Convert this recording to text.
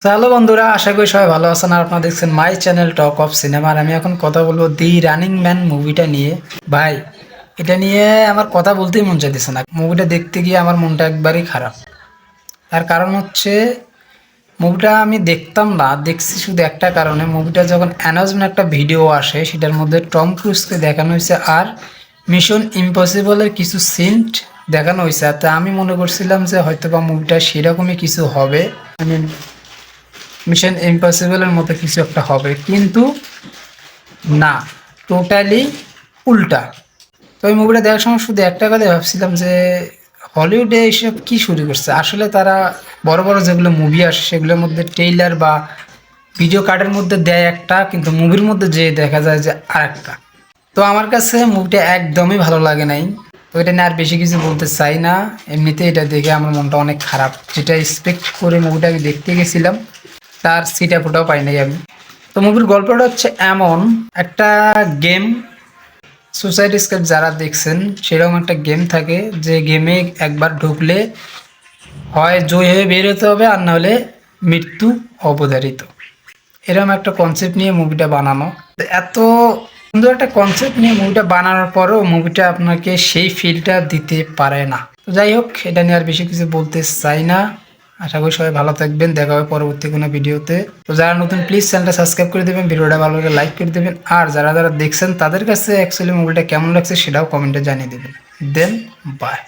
Hello বন্ধুরা, আশা করি সবাই ভালো আছেন। আর আপনারা দেখছেন my channel talk of cinema. আর আমি এখন কথা বলবো দি রানিং ম্যান মুভিটা নিয়ে। ভাই, এটা নিয়ে আমার কথা বলতেই মন চাইতেছে না। মুভিটা দেখতে গিয়ে আমার মনটা একবারই খারাপ। তার কারণ হচ্ছে, মুভিটা আমি দেখতাম না, দেখছি শুধু একটা কারণে। মুভিটা যখন অ্যানাউন্সমেন্ট একটা ভিডিও আসে, সেটার মধ্যে টম ক্রুজকে দেখানো হয়েছে আর মিশন ইম্পসিবলের কিছু সিন দেখানো হয়েছে। তা আমি মনে করছিলাম যে হয়তো বা মুভিটা সেরকমই কিছু হবে, মানে মিশন ইম্পসিবলের মতো কিছু একটা হবে, কিন্তু না, টোটালি উল্টা। তো ওই মুভিটা দেখার সময় শুধু একটা কথা ভাবছিলাম যে হলিউডে এইসব কি শুরু করছে। আসলে তারা বড় বড় যেগুলো মুভি আসে সেগুলোর মধ্যে ট্রেইলার বা ভিডিও কার্ডের মধ্যে দেয় একটা, কিন্তু মুভির মধ্যে যে দেখা যায় যে আর একটা। তো আমার কাছে মুভিটা একদমই ভালো লাগে নাই। তো এটা নিয়ে আর বেশি কিছু বলতে চাই না। এমনিতে এটা দেখে আমার মনটা অনেক খারাপ। যেটা এক্সপেক্ট করে মুভিটা আমি দেখতে গেছিলাম, তার সিটা ফোটাও পাই নাই আমি। তো মুভির গল্পটা হচ্ছে এমন একটা গেম, সুসাইড স্কেপ যারা দেখছেন সেরকম একটা গেম থাকে, যে গেমে একবার ঢুকলে হয় জয় হয়ে বের হতে হবে, আর না হলে মৃত্যু অবধারিত। এরকম একটা কনসেপ্ট নিয়ে মুভিটা বানানো। তো এত সুন্দর একটা কনসেপ্ট নিয়ে মুভিটা বানানোর পরেও মুভিটা আপনাকে সেই ফিলটা দিতে পারে না। তো যাই হোক, এটা নিয়ে আর বেশি কিছু বলতে চাই না। আশা করি সবাই ভালো থাকবেন, দেখা হবে পরবর্তী কোনো ভিডিওতে। তো যারা নতুন প্লিজ চ্যানেলটা সাবস্ক্রাইব করে দেবেন, ভিডিওটা ভালো লাগে লাইক করে দেবেন, আর যারা যারা দেখছেন তাদের কাছে অ্যাকচুয়ালি মুভিটা কেমন লাগছে সেটাও কমেন্টে জানিয়ে দেবেন। দেন বাই।